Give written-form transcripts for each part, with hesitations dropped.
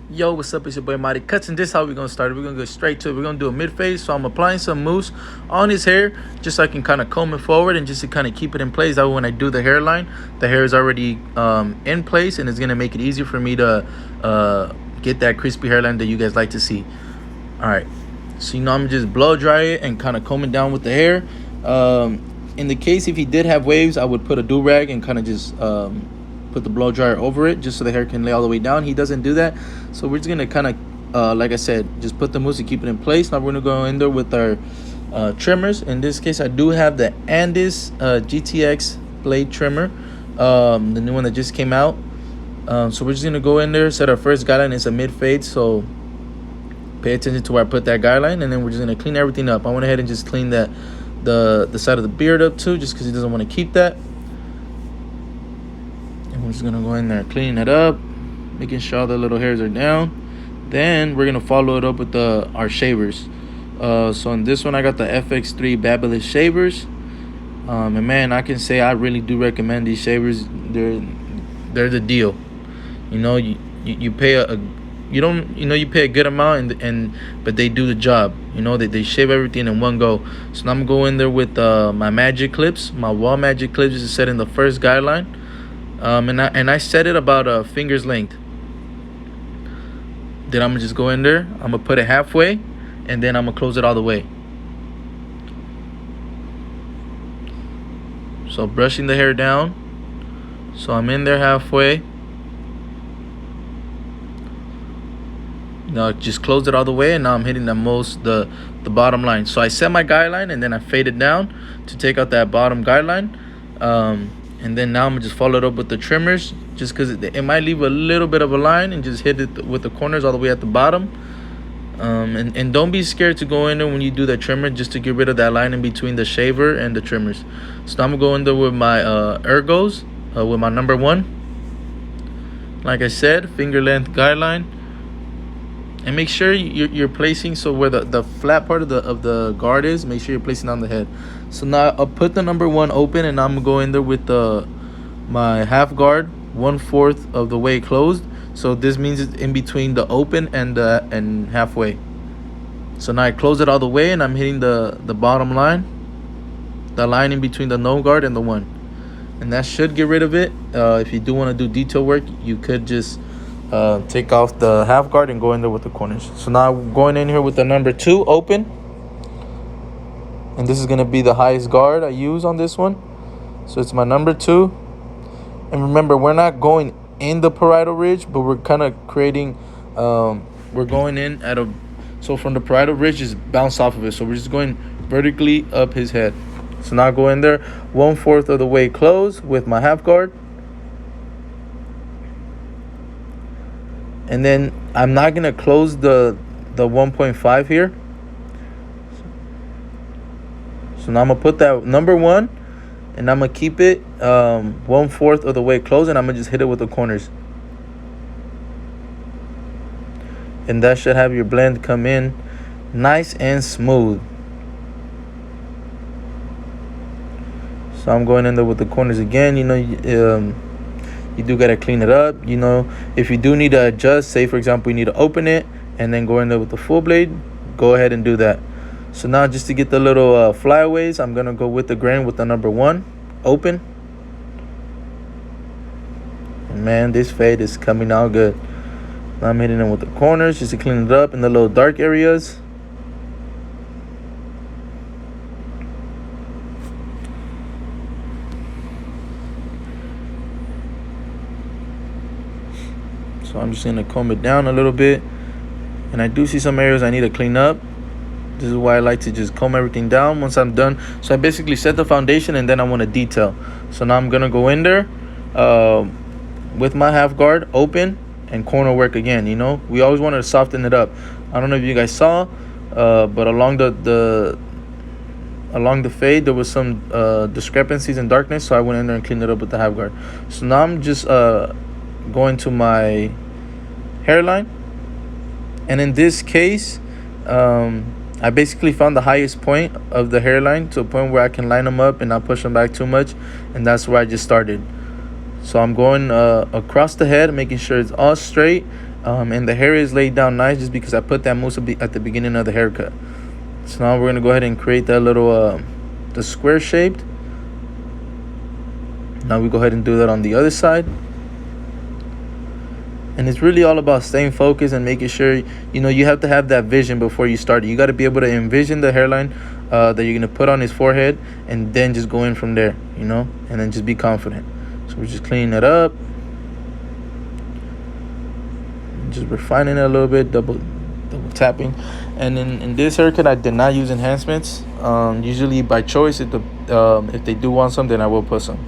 Yo, what's up? It's your boy Mide Cuts, and this is how we're gonna start it. We're gonna go straight to it. We're gonna do a mid fade. So I'm applying some mousse on his hair just so I can kind of comb it forward and just to kind of keep it in place. That way when I do the hairline, the hair is already in place, and it's gonna make it easier for me to get that crispy hairline that you guys like to see. All right, so I'm gonna just blow dry it and kind of comb it down with the hair. In the case if he did have waves, I would put a do-rag and kind of just put the blow dryer over it just so the hair can lay all the way down. He doesn't do that, so we're just gonna kind of like I said, just put the mousse to keep it in place. Now we're gonna go in there with our trimmers. In this case, I do have the Andis GTX blade trimmer, the new one that just came out. So we're just gonna go in there, set our first guideline. It's a mid fade, so pay attention to where I put that guideline, and then we're just gonna clean everything up. I went ahead and just cleaned that the side of the beard up too, just because he doesn't want to keep that. And we're just gonna go in there cleaning it up, making sure all the little hairs are down. Then we're gonna follow it up with our shavers. So in this one, I got the FX3 Babyless shavers. And man, I can say I really do recommend these shavers. They're the deal. You know, you pay you pay a good amount, but they do the job. You know, they shave everything in one go. So now I'm gonna go in there with my magic clips, my wall magic clips, just to set in the first guideline. And I set it about a finger's length. Then I'm gonna just go in there, I'm gonna put it halfway, and then I'm gonna close it all the way. So brushing the hair down. So I'm in there halfway. Now just close it all the way, and now I'm hitting the bottom line. So I set my guideline, and then I fade it down to take out that bottom guideline. And then now I'm gonna just follow it up with the trimmers, just because it might leave a little bit of a line, and just hit it with the corners all the way at the bottom. And don't be scared to go in there when you do the trimmer, just to get rid of that line in between the shaver and the trimmers. So I'm gonna go in there with my ergos, with my number 1. Like I said, finger length guideline. And make sure you're placing, so where the flat part of the guard is, make sure you're placing on the head. So now I'll put the number 1 open, and I'm gonna go in there with my half guard 1/4 of the way closed. So this means it's in between the open and halfway. So now I close it all the way, and I'm hitting the bottom line, the line in between the no guard and the 1, and that should get rid of it. If you do want to do detail work, you could just take off the half guard and go in there with the corners. So now I'm going in here with the number 2 open, and this is going to be the highest guard I use on this one. So it's my number 2, and remember, we're not going in the parietal ridge, but we're kind of creating we're going in at a, so from the parietal ridge just bounce off of it, so we're just going vertically up his head. So now I go in there 1/4 of the way close with my half guard. And then I'm not going to close the 1.5 here. So now I'm going to put that number 1, and I'm going to keep it 1/4 of the way closed, and I'm going to just hit it with the corners. And that should have your blend come in nice and smooth. So I'm going in there with the corners again. You know, you do got to clean it up. You know, if you do need to adjust, say for example you need to open it and then go in there with the full blade, go ahead and do that. So now just to get the little flyaways, I'm gonna go with the grain with the number 1 open. And man, this fade is coming out good. Now I'm hitting it with the corners just to clean it up in the little dark areas. So I'm just gonna comb it down a little bit, and I do see some areas I need to clean up. This is why I like to just comb everything down once I'm done. So I basically set the foundation, and then I want to detail. So now I'm gonna go in there with my half guard open and corner work again. You know, we always wanted to soften it up. I don't know if you guys saw, but along the fade there was some discrepancies in darkness, so I went in there and cleaned it up with the half guard. So now I'm just going to my hairline, and in this case I basically found the highest point of the hairline to a point where I can line them up and not push them back too much, and that's where I just started. So I'm going across the head, making sure it's all straight. And the hair is laid down nice just because I put that mousse at the beginning of the haircut. So now we're gonna go ahead and create that little the square shaped. Now we go ahead and do that on the other side. And it's really all about staying focused and making sure, you have to have that vision before you start. You got to be able to envision the hairline that you're going to put on his forehead, and then just go in from there, and then just be confident. So we're just cleaning it up, just refining it a little bit, double tapping. And in this haircut, I did not use enhancements. Usually by choice, if they do want some, then I will put some.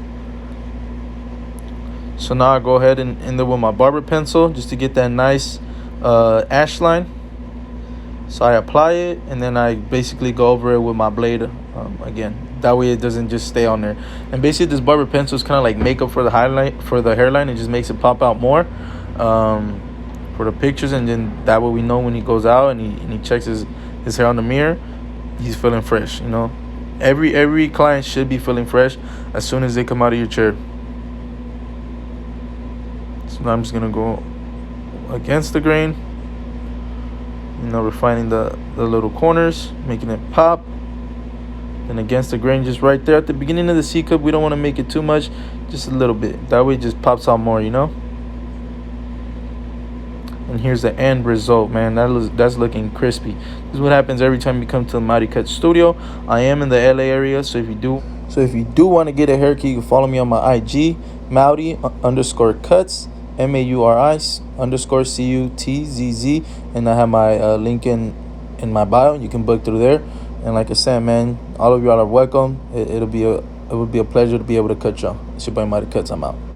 So now I go ahead and end up with my barber pencil just to get that nice ash line. So I apply it, and then I basically go over it with my blade again. That way it doesn't just stay on there. And basically this barber pencil is kind of like makeup for the hairline. It just makes it pop out more for the pictures, and then that way we know when he goes out and he checks his hair on the mirror, he's feeling fresh. Every client should be feeling fresh as soon as they come out of your chair. So now I'm just gonna go against the grain, refining the little corners, making it pop. And against the grain, just right there at the beginning of the C cup, we don't want to make it too much, just a little bit. That way it just pops out more, And here's the end result, man. That's looking crispy. This is what happens every time you come to the Mide Cut studio. I am in the LA area, so if you do want to get a haircut, you can follow me on my IG, Mauri_cuts, MAURI_CUTZZ, and I have my link in my bio. You can book through there. And like I said, man, all of y'all are welcome. It would be a pleasure to be able to cut y'all. It's your boy Mide Cuts. I'm out.